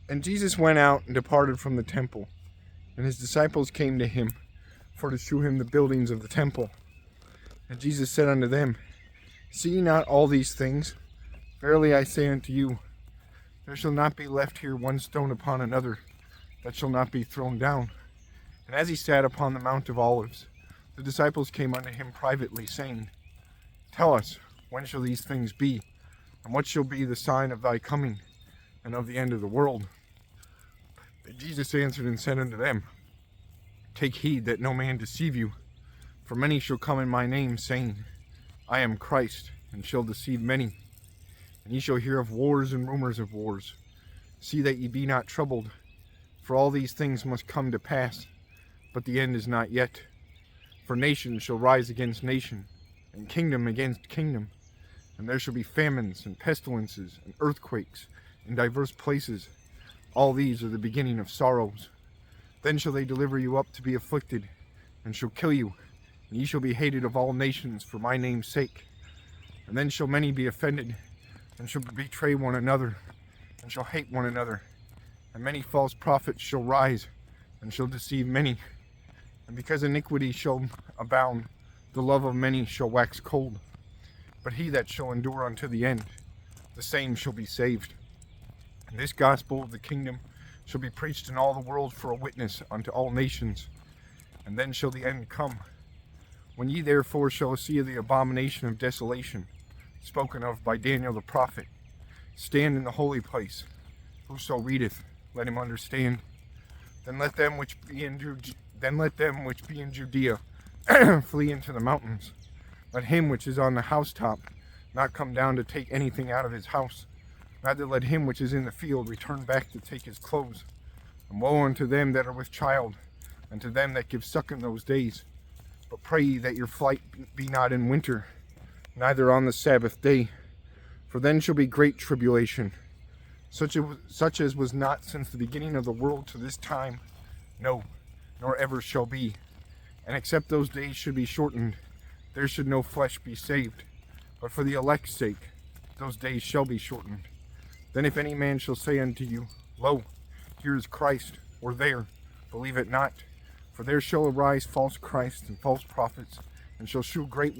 And Jesus went out and departed from the temple, and his disciples came to him for to shew him the buildings of the temple. And Jesus said unto them, See ye not all these things? Verily I say unto you, there shall not be left here one stone upon another that shall not be thrown down. And as he sat upon the Mount of Olives, the disciples came unto him privately, saying, Tell us, when shall these things be? And what shall be the sign of thy coming, and of the end of the world? But Jesus answered and said unto them, Take heed that no man deceive you, for many shall come in my name, saying, I am Christ, and shall deceive many. And ye shall hear of wars and rumors of wars. See that ye be not troubled, for all these things must come to pass, but the end is not yet. For nation shall rise against nation, and kingdom against kingdom. And there shall be famines and pestilences and earthquakes in divers places. All these are the beginning of sorrows. Then shall they deliver you up to be afflicted, and shall kill you, and ye shall be hated of all nations for my name's sake. And then shall many be offended, and shall betray one another, and shall hate one another. And many false prophets shall rise, and shall deceive many. And because iniquity shall abound, the love of many shall wax cold. But he that shall endure unto the end, the same shall be saved. And this gospel of the kingdom shall be preached in all the world for a witness unto all nations. And then shall the end come. When ye therefore shall see the abomination of desolation, spoken of by Daniel the prophet, stand in the holy place. Whoso readeth, let him understand. Then let them which be in Judea flee into the mountains. Let him which is on the housetop not come down to take anything out of his house. Neither let him which is in the field return back to take his clothes. And woe unto them that are with child, and to them that give suck in those days. But pray ye that your flight be not in winter, neither on the Sabbath day. For then shall be great tribulation, such as was not since the beginning of the world to this time, no, nor ever shall be. And except those days should be shortened, there should no flesh be saved. But for the elect's sake, those days shall be shortened. Then if any man shall say unto you, Lo, here is Christ, or there, believe it not. For there shall arise false Christs and false prophets, and shall shew great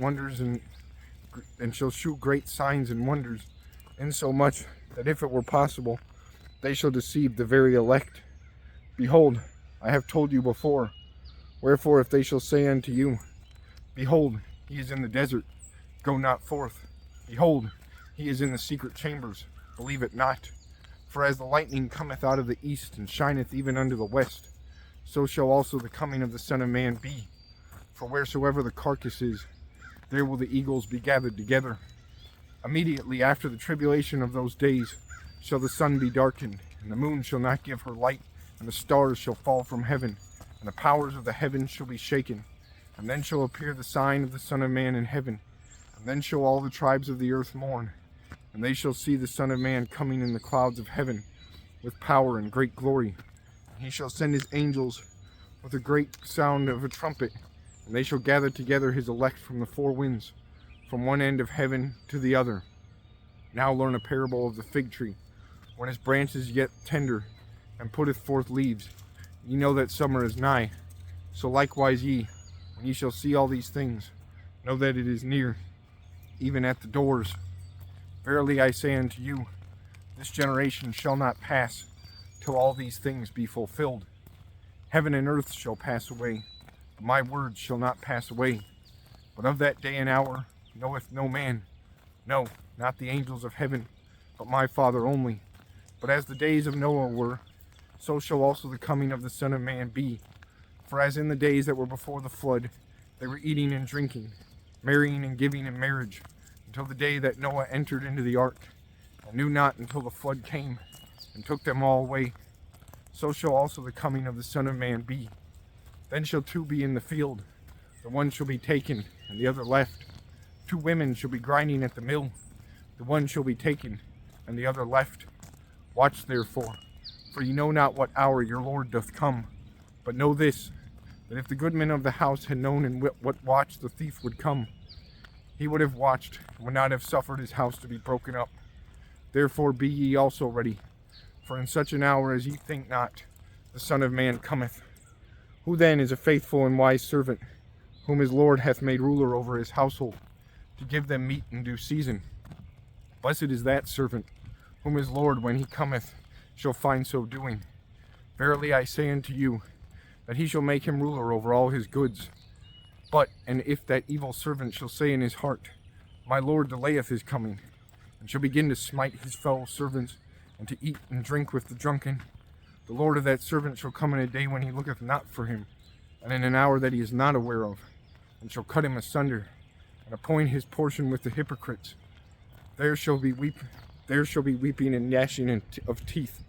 signs and wonders, insomuch that if it were possible, they shall deceive the very elect. Behold, I have told you before. Wherefore if they shall say unto you, Behold, he is in the desert, go not forth. Behold, he is in the secret chambers, believe it not. For as the lightning cometh out of the east, and shineth even unto the west, so shall also the coming of the Son of Man be. For wheresoever the carcass is, there will the eagles be gathered together. Immediately after the tribulation of those days shall the sun be darkened, and the moon shall not give her light, and the stars shall fall from heaven, and the powers of the heavens shall be shaken. And then shall appear the sign of the Son of Man in heaven. And then shall all the tribes of the earth mourn, and they shall see the Son of Man coming in the clouds of heaven with power and great glory. And he shall send his angels with a great sound of a trumpet, and they shall gather together his elect from the four winds, from one end of heaven to the other. Now learn a parable of the fig tree. When his branch is yet tender, and putteth forth leaves, ye know that summer is nigh. So likewise ye, when ye shall see all these things, know that it is near, even at the doors. Verily I say unto you, this generation shall not pass till all these things be fulfilled. Heaven and earth shall pass away, but my words shall not pass away. But of that day and hour knoweth no man, no, not the angels of heaven, but my Father only. But as the days of Noah were, so shall also the coming of the Son of Man be. For as in the days that were before the flood, they were eating and drinking, marrying and giving in marriage, until the day that Noah entered into the ark, and knew not until the flood came, and took them all away. So shall also the coming of the Son of Man be. Then shall two be in the field, the one shall be taken, and the other left. Two women shall be grinding at the mill, the one shall be taken, and the other left. Watch therefore, for ye know not what hour your Lord doth come. But know this, that if the goodman of the house had known in what watch the thief would come, he would have watched, and would not have suffered his house to be broken up. Therefore be ye also ready, For in such an hour as ye think not, the Son of Man cometh. Who then is a faithful and wise servant, whom his Lord hath made ruler over his household, to give them meat in due season? Blessed is that servant, whom his Lord, when he cometh, shall find so doing. Verily I say unto you, that he shall make him ruler over all his goods. But, and if that evil servant shall say in his heart, My Lord delayeth his coming, and shall begin to smite his fellow servants, and to eat and drink with the drunken, the Lord of that servant shall come in a day when he looketh not for him, and in an hour that he is not aware of, and shall cut him asunder, and appoint his portion with the hypocrites. There shall be weeping and gnashing of teeth.